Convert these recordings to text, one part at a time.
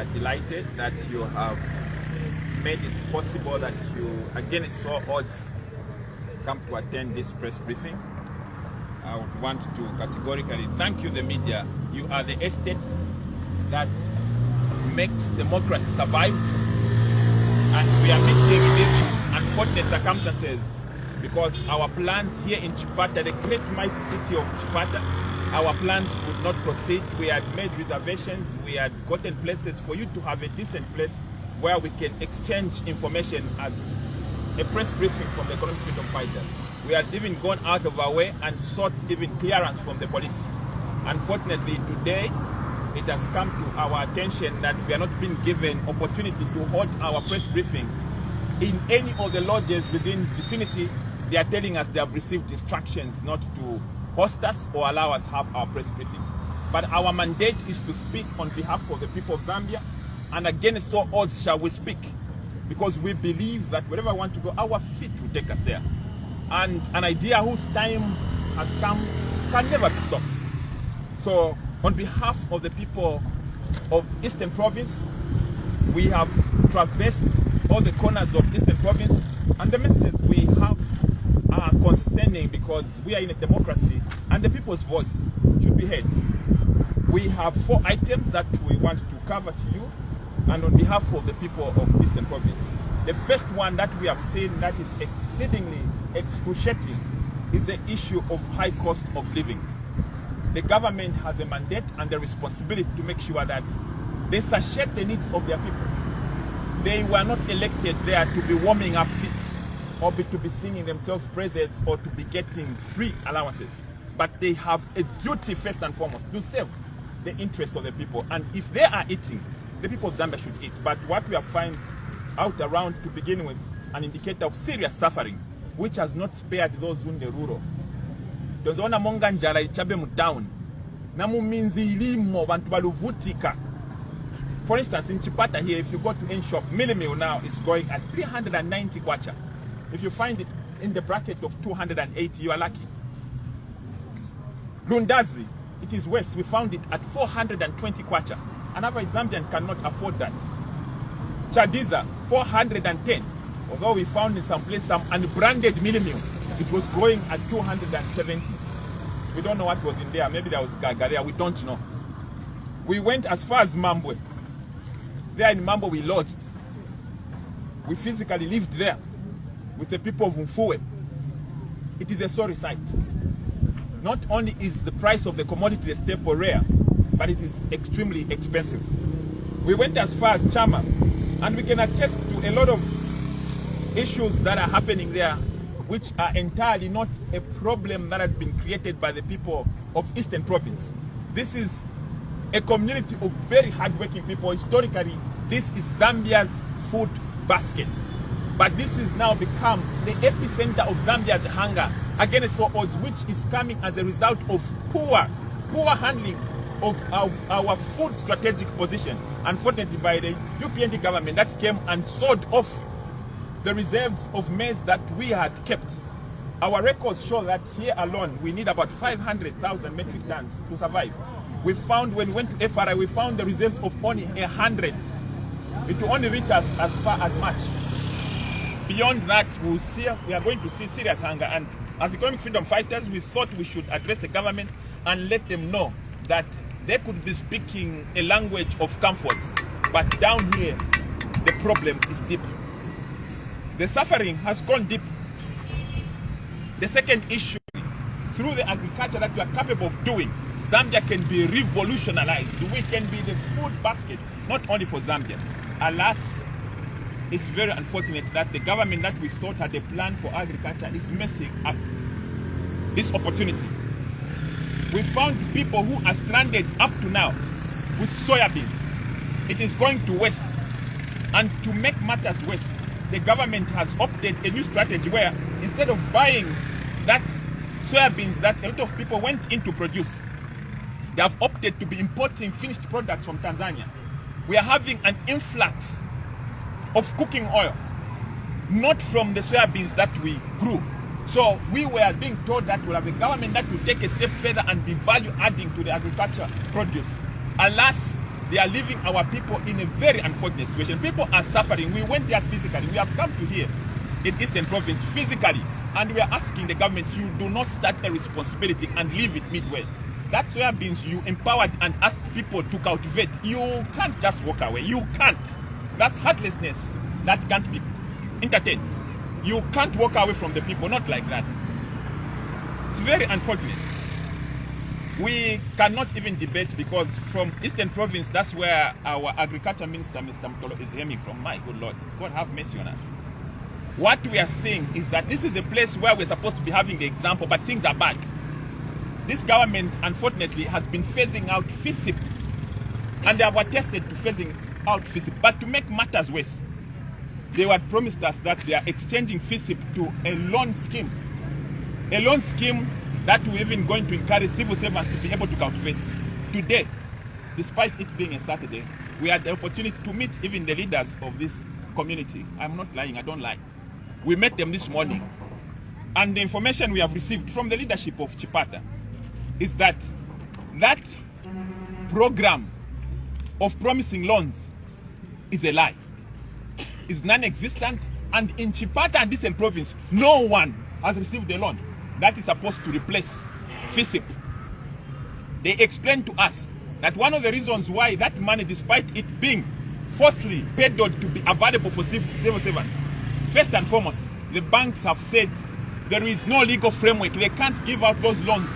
are delighted that you have made it possible that you, against all odds, come to attend this press briefing. I would want to categorically thank you, the media. You are the estate that makes democracy survive. And we are meeting these unfortunate circumstances because our plans here in Chipata, the great mighty city of Chipata, our plans would not proceed. We had made reservations. We had gotten places for you to have a decent place where we can exchange information as a press briefing from the economic freedom fighters. We had even gone out of our way and sought even clearance from the police. Unfortunately, today, it has come to our attention that we are not being given opportunity to hold our press briefing in any of the lodges within vicinity. They are telling us they have received instructions not to host us or allow us have our press briefing. But our mandate is to speak on behalf of the people of Zambia, and against all odds shall we speak, because we believe that wherever we want to go, our feet will take us there. And an idea whose time has come can never be stopped. So on behalf of the people of Eastern Province, we have traversed all the corners of Eastern Province, and the messages we have are concerning because we are in a democracy and the people's voice should be heard. We have 4 items that we want to cover to you, and on behalf of the people of Eastern Province. The first one that we have seen that is exceedingly excruciating is the issue of high cost of living. The government has a mandate and the responsibility to make sure that they satiate the needs of their people. They were not elected there to be warming up seats or to be singing themselves praises or to be getting free allowances. But they have a duty first and foremost to serve the interests of the people. And if they are eating, the people of Zambia should eat. But what we have found out around to begin with, an indicator of serious suffering, which has not spared those in the rural. Tozoona monga njala ichabe mu town. Namu minzi ilimo bantu baluvutika. For instance, in Chipata here, if you go to any shop, millimil now is going at 390 kwacha. If you find it in the bracket of 280, you are lucky. Lundazi, it is worse. We found it at 420 kwacha. An average Zambian cannot afford that. Chadiza, 410. Although we found in some place some unbranded millimil, it was going at 270. We don't know what was in there. Maybe there was gaga there. We don't know. We went as far as Mambwe. There in Mambo we lodged. We physically lived there with the people of Mfuwe. It is a sorry sight. Not only is the price of the commodity a staple rare, but it is extremely expensive. We went as far as Chama, and we can attest to a lot of issues that are happening there, which are entirely not a problem that had been created by the people of Eastern Province. This is a community of very hardworking people. Historically, this is Zambia's food basket. But this has now become the epicenter of Zambia's hunger against all odds, which is coming as a result of poor handling of our food strategic position. Unfortunately, by the UPND government that came and sold off the reserves of maize that we had kept. Our records show that here alone, we need about 500,000 metric tons to survive. We found, when we went to FRI, we found the reserves of only 100. It will only reach us as far as much. Beyond that, we are going to see serious hunger. And as economic freedom fighters, we thought we should address the government and let them know that they could be speaking a language of comfort. But down here, the problem is deep. The suffering has gone deep. The second issue, through the agriculture that we are capable of doing, Zambia can be revolutionized. We can be the food basket, not only for Zambia. Alas, it's very unfortunate that the government that we thought had a plan for agriculture is messing up this opportunity. We found people who are stranded up to now with soybean. It is going to waste. And to make matters worse, the government has opted a new strategy where instead of buying that soybeans that a lot of people went in to produce, they have opted to be importing finished products from Tanzania. We are having an influx of cooking oil, not from the soybeans that we grew. So we were being told that we'll have a government that will take a step further and be value adding to the agriculture produce. Alas, They are leaving our people in a very unfortunate situation. People are suffering. We went there physically. We have come to here in Eastern Province physically, and we are asking the government, you do not start a responsibility and leave it midway. That soybeans you empowered and asked people to cultivate. You can't just walk away. You can't. That's heartlessness that can't be entertained. You can't walk away from the people, not like that. It's very unfortunate. We cannot even debate because from Eastern Province, that's where our Agriculture Minister, Mr. Mtolo, is aiming from. My good Lord, God have mercy on us. What we are saying is that this is a place where we're supposed to be having the example, but things are bad. This government, unfortunately, has been phasing out FISIP, and they have attested to phasing out FISIP. But to make matters worse, they had promised us that they are exchanging FISIP to a loan scheme. A loan scheme that will even going to encourage civil servants to be able to cultivate. Today, despite it being a Saturday, we had the opportunity to meet even the leaders of this community. I'm not lying, I don't lie. We met them this morning. And the information we have received from the leadership of Chipata is that that program of promising loans is a lie. It's non-existent, and in Chipata and Eastern Province, no one has received a loan that is supposed to replace FISIP. They explained to us that one of the reasons why that money, despite it being falsely peddled to be available for civil servants, first and foremost, the banks have said there is no legal framework. They can't give out those loans.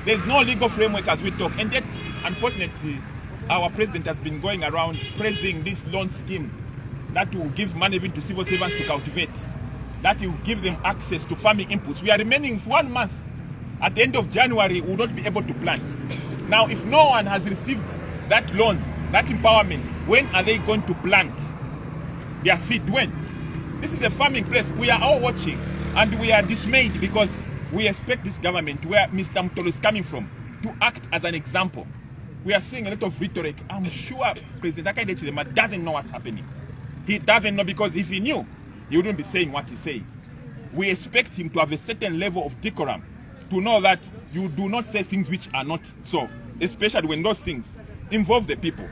There's no legal framework as we talk. And yet, unfortunately, our president has been going around praising this loan scheme that will give money even to civil servants to cultivate, that will give them access to farming inputs. We are remaining 1 month. At the end of January, we will not be able to plant. Now, if no one has received that loan, that empowerment, when are they going to plant their seed? When? This is a farming place. We are all watching, and we are dismayed because we expect this government, where Mr. Mtolo is coming from, to act as an example. We are seeing a lot of rhetoric. I'm sure President Hakainde Hichilema doesn't know what's happening. He doesn't know, because if he knew, he wouldn't be saying what he's saying. We expect him to have a certain level of decorum, to know that you do not say things which are not so, especially when those things involve the people.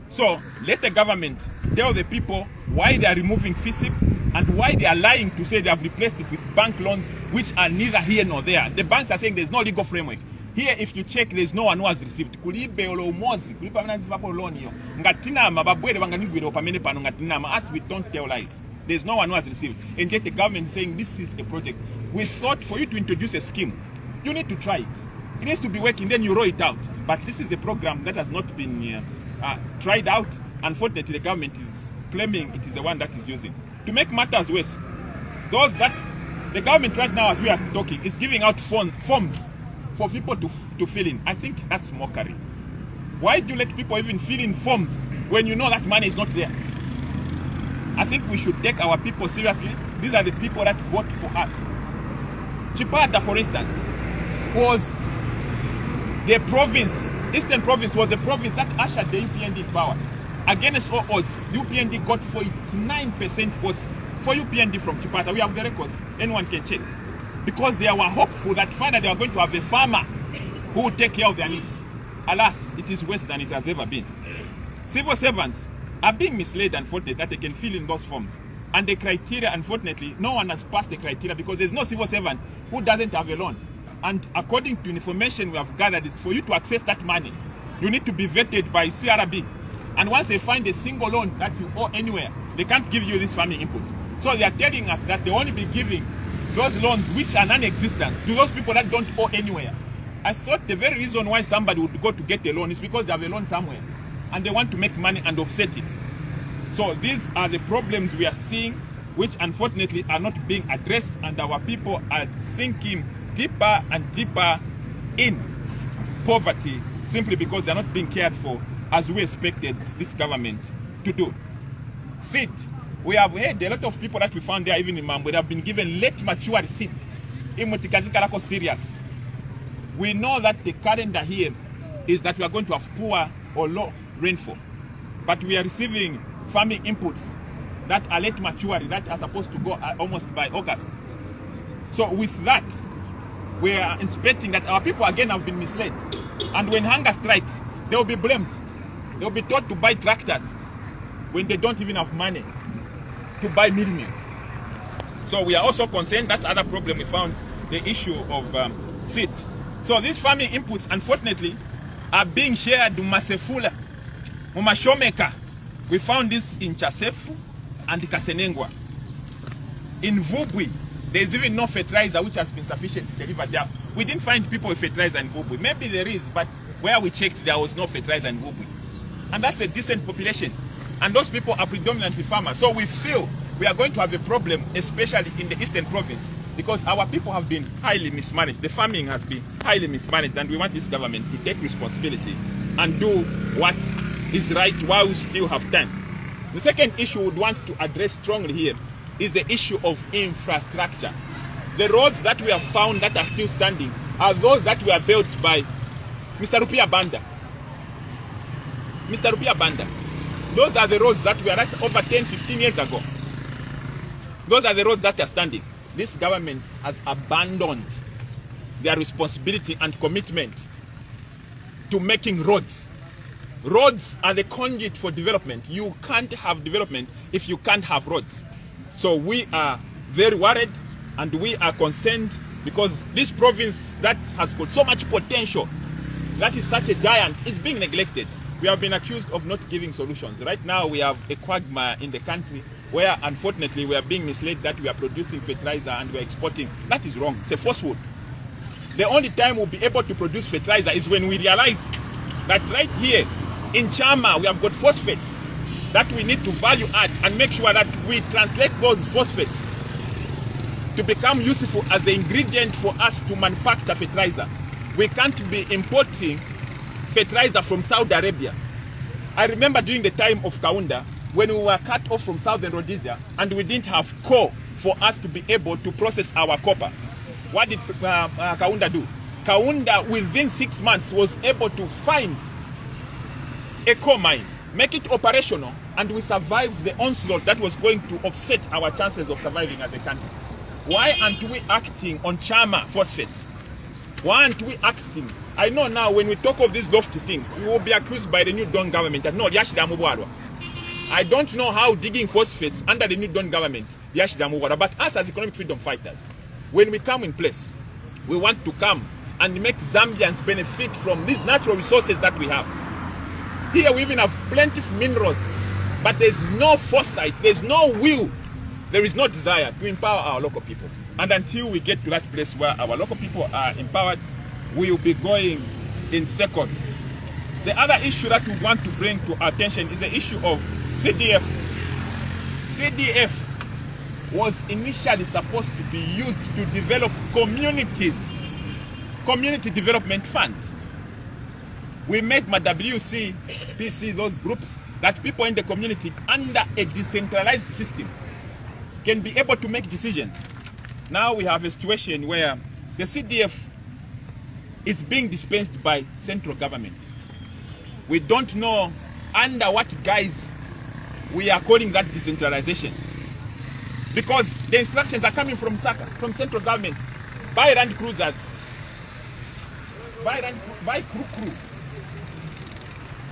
So let the government tell the people why they are removing FISIP and why they are lying to say they have replaced it with bank loans, which are neither here nor there. The banks are saying there's no legal framework. Here, if you check, there's no one who has received. As we don't tell lies. There's no one who has received. And yet the government is saying this is a project. We thought for you to introduce a scheme, you need to try it. It needs to be working, then you roll it out. But this is a program that has not been tried out. Unfortunately, the government is claiming it is the one that is using. To make matters worse, those that the government right now, as we are talking, is giving out forms for people to fill in. I think that's mockery. Why do you let people even fill in forms when you know that money is not there? I think we should take our people seriously. These are the people that vote for us. Chipata, for instance, was the province, Eastern Province was the province that ushered the UPND in power. Against all odds, UPND got 49% votes for UPND from Chipata. We have the records. Anyone can check. Because they were hopeful that finally they were going to have a farmer who would take care of their needs. Alas, it is worse than it has ever been. Civil servants are being misled, unfortunately, that they can fill in those forms. And the criteria, unfortunately, no one has passed the criteria because there's no civil servant who doesn't have a loan. And according to information we have gathered, is for you to access that money, you need to be vetted by CRB. And once they find a single loan that you owe anywhere, they can't give you this farming inputs. So they are telling us that they only be giving those loans which are non-existent to those people that don't owe anywhere. I thought the very reason why somebody would go to get a loan is because they have a loan somewhere and they want to make money and offset it. So these are the problems we are seeing, which unfortunately are not being addressed, and our people are sinking deeper and deeper in poverty simply because they're not being cared for as we expected this government to do. Seed. We have heard a lot of people that we found there, even in Mambo, they have been given late mature seed. Serious. We know that the calendar here is that we are going to have poor or low rainfall. But we are receiving farming inputs that are late mature, that are supposed to go almost by August. So with that, we are expecting that our people again have been misled. And when hunger strikes, they will be blamed. They'll be taught to buy tractors when they don't even have money to buy meal. So we are also concerned. That's other problem we found, the issue of seed. So these farming inputs, unfortunately, are being shared in Masefula, Mumashomeka. We found this in Chasefu and Kasenengwa. In Vubwi, there is even no fertilizer which has been sufficient to deliver there. We didn't find people with fertilizer in Vubwi. Maybe there is, but where we checked, there was no fertilizer in Vubwi. And that's a decent population. And those people are predominantly farmers. So we feel we are going to have a problem, especially in the Eastern Province, because our people have been highly mismanaged. The farming has been highly mismanaged, and we want this government to take responsibility and do what is right while we still have time. The second issue we would want to address strongly here is the issue of infrastructure. The roads that we have found that are still standing are those that were built by Mr. Rupia Banda. Mr. Rupia Banda. Those are the roads that were over 10, 15 years ago. Those are the roads that are standing. This government has abandoned their responsibility and commitment to making roads. Roads are the conduit for development. You can't have development if you can't have roads. So we are very worried and we are concerned because this province that has got so much potential, that is such a giant, is being neglected. We have been accused of not giving solutions. Right now we have a quagmire in the country where unfortunately we are being misled that we are producing fertilizer and we are exporting. That is wrong. It's a falsehood. The only time we'll be able to produce fertilizer is when we realize that right here in Chama we have got phosphates that we need to value add and make sure that we translate those phosphates to become useful as the ingredient for us to manufacture fertilizer. We can't be importing fertilizer from Saudi Arabia. I remember during the time of Kaunda, when we were cut off from Southern Rhodesia and we didn't have coal for us to be able to process our copper. What did Kaunda do? Kaunda, within 6 months, was able to find a coal mine, make it operational, and we survived the onslaught that was going to offset our chances of surviving as a country. Why aren't we acting on Chama phosphates? Why aren't we acting? I know now when we talk of these lofty things, we will be accused by the New Dawn government that no, Yashida Mubwarwa. I don't know how digging phosphates under the New Dawn government, Yashida Mubwarwa, but us as economic freedom fighters, when we come in place, we want to come and make Zambians benefit from these natural resources that we have. Here we even have plenty of minerals, but there's no foresight, there's no will, there is no desire to empower our local people. And until we get to that place where our local people are empowered, we will be going in circles. The other issue that we want to bring to our attention is the issue of CDF. CDF was initially supposed to be used to develop communities, community development funds. We made WC, PC, those groups, that people in the community under a decentralized system can be able to make decisions. Now we have a situation where the CDF is being dispensed by central government. We don't know under what guise we are calling that decentralization. Because the instructions are coming from SACA, from central government. Buy Land Cruisers, buy crew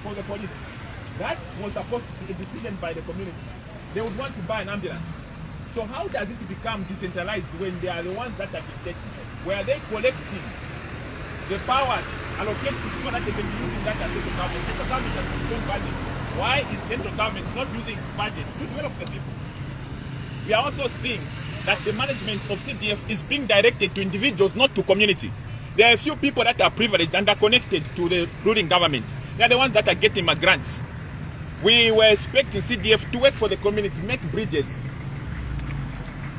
for the police. That was supposed to be a decision by the community. They would want to buy an ambulance. So how does it become decentralized when they are the ones that are dictating? Where they collecting the power allocated so that they can be using that as central government? Central government has its own budget. Why is central government not using its budget to develop the people? We are also seeing that the management of CDF is being directed to individuals, not to community. There are a few people that are privileged and are connected to the ruling government. They are the ones that are getting my grants. We were expecting CDF to work for the community, make bridges,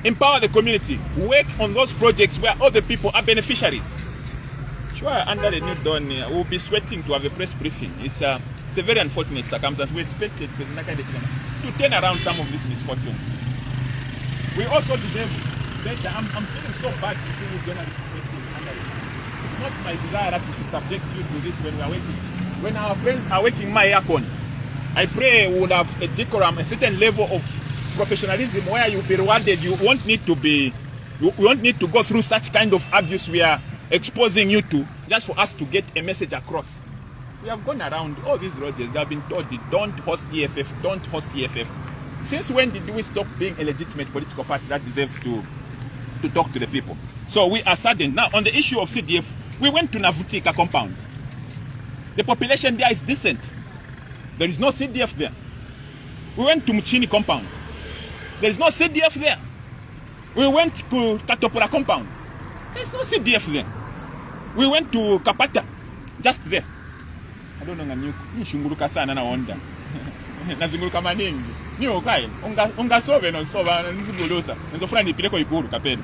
empower the community, work on those projects where all the people are beneficiaries. Sure, under the New Dawn, we'll be sweating to have a press briefing. It's a very unfortunate circumstance. We expected to turn around some of this misfortune. We also deserve better. I'm feeling so bad to see you journalists under it. It's not my desire that we should subject you to this when we are working. When our friends are working my aircon, I pray we will have a decorum, a certain level of professionalism where you'll be rewarded. You won't need to go through such kind of abuse we are exposing you to just for us to get a message across. We have gone around all these roads. They have been told, don't host EFF, don't host EFF. Since when did we stop being a legitimate political party that deserves to talk to the people? So we are saddened. Now, on the issue of CDF, we went to Navutika compound. The population there is decent. There is no CDF there. We went to Muchini compound. There is no CDF there. We went to Katopura compound. There is no CDF there. We went to Kapata, just there. I don't know, nishunguruka sana na onda. Nazunguruka maningi. Ni okai, ungasove no sova nzibulusa. Nzofuna nipileko Ikuru kapeni.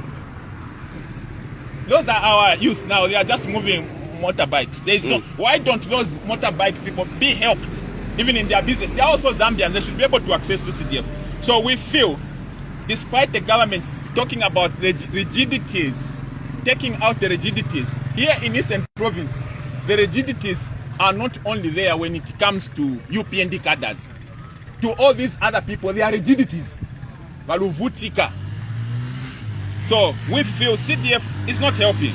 Those are our youth now. They are just moving motorbikes. There is no. Why don't those motorbike people be helped, even in their business? They are also Zambians. They should be able to access the CDF. So we feel, despite the government talking about rigidities, taking out the rigidities, here in Eastern Province, the rigidities are not only there when it comes to UPND cadres. To all these other people, they are rigidities. Valuvutika. So we feel CDF is not helping.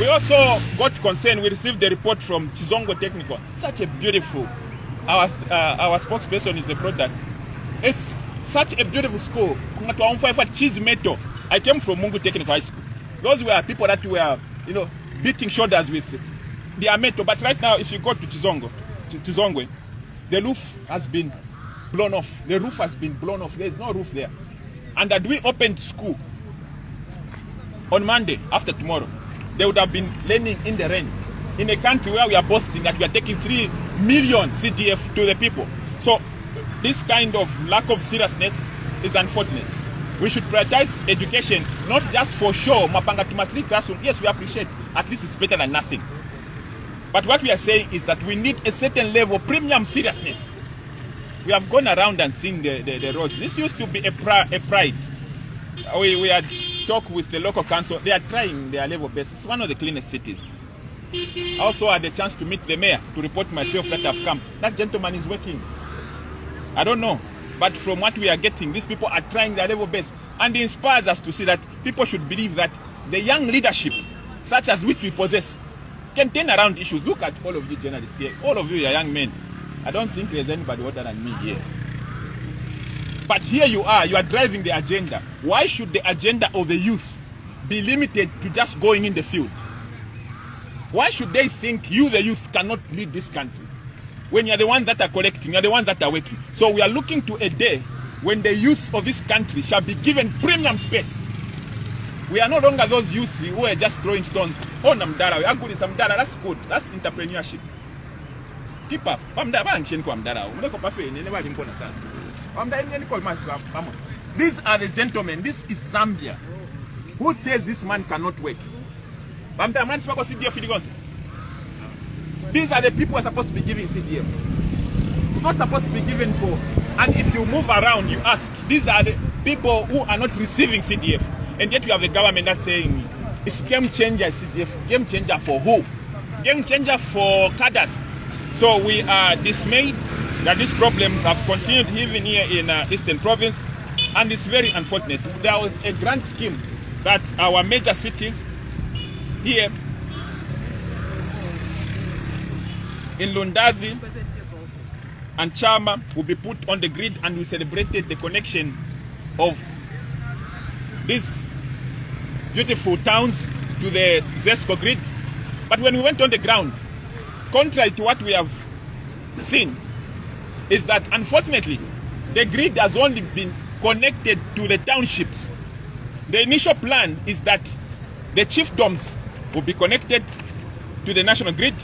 We also got concerned. We received a report from Chizongo Technical. Such a beautiful, our spokesperson is a product. It's such a beautiful school. I came from Mungu Technical High School. Those were people that were, beating shoulders with their metal. But right now, if you go to Chizongwe, the roof has been blown off. The roof has been blown off. There is no roof there. And that we opened school on Monday, after tomorrow, they would have been learning in the rain. In a country where we are boasting that we are taking 3 million CDF to the people. So this kind of lack of seriousness is unfortunate. We should prioritize education, not just for show. Mapanga Tuma 3 classroom. Yes, we appreciate. At least it's better than nothing. But what we are saying is that we need a certain level of premium seriousness. We have gone around and seen the roads. This used to be a pride. We had talked with the local council. They are trying their level best. It's one of the cleanest cities. I also had a chance to meet the mayor to report myself that I've come. That gentleman is working. I don't know. But from what we are getting, these people are trying their level best. And it inspires us to see that people should believe that the young leadership, such as which we possess, can turn around issues. Look at all of you journalists here. All of you are young men. I don't think there's anybody older than me here. But here you are driving the agenda. Why should the agenda of the youth be limited to just going in the field? Why should they think you, the youth, cannot lead this country? When you're the ones that are collecting, you're the ones that are working. So we are looking to a day when the youth of this country shall be given premium space. We are no longer those youths who are just throwing stones. Oh, Namdara, we are good in Samdara. That's good. That's entrepreneurship. Keep up. These are the gentlemen. This is Zambia. Who tells this man cannot work? These are the people who are supposed to be giving CDF. It's not supposed to be given for. And if you move around, you ask, these are the people who are not receiving CDF. And yet you have the government that's saying, it's game changer CDF. Game changer for who? Game changer for cadres. So we are dismayed that these problems have continued even here in Eastern Province. And it's very unfortunate. There was a grand scheme that our major cities here in Lundazi and Chama will be put on the grid, and we celebrated the connection of these beautiful towns to the ZESCO grid. But when we went on the ground, contrary to what we have seen, is that unfortunately the grid has only been connected to the townships. The initial plan is that the chiefdoms will be connected to the national grid,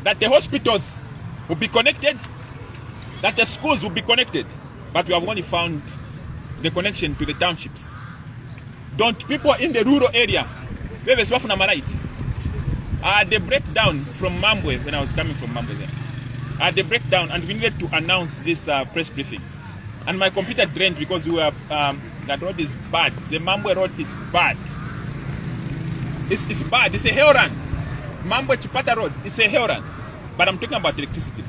that the hospitals will be connected, that the schools will be connected, but we have only found the connection to the townships. Don't people in the rural area, the breakdown from Mambwe, when I was coming from Mambwe there, the breakdown, and we needed to announce this press briefing. And my computer drained because we were, that road is bad. The Mambwe road is bad. It's bad. It's a hell run. Mambwe Chipata road is a hell run. But I'm talking about electricity.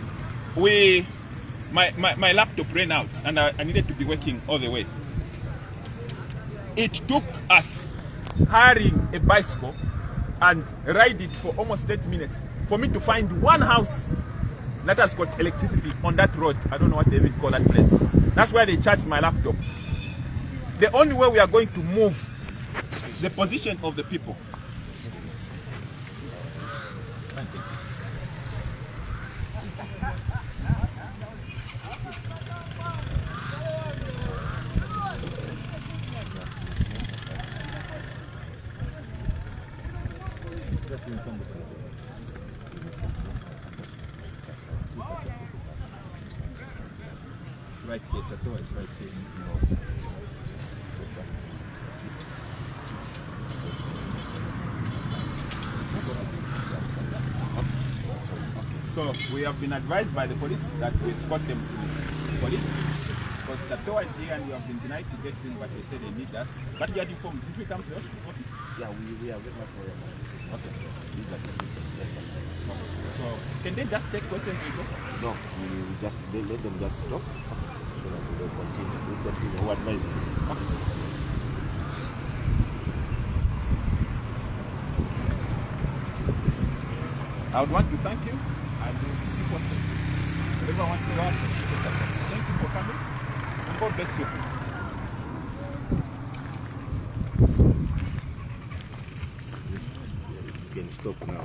My laptop ran out and I needed to be working all the way. It took us hiring a bicycle and ride it for almost 30 minutes for me to find one house that has got electricity on that road. I don't know what they even call that place. That's where they charged my laptop. The only way we are going to move the position of the people. Thank you. Right here, the door is right here. So we have been advised by the police that we escort them to police because the door is here and we have been denied to get in, but they say they need us. But we are informed. Did we come to the hospital office? Yeah, we are very much aware about it. Okay. So can they just take questions and go? No, we just let them just stop. So that we will continue. We continue. Who advise you? Okay. I would want to thank you and see questions. Whoever wants to ask, thank you for coming and God bless you. You can stop now.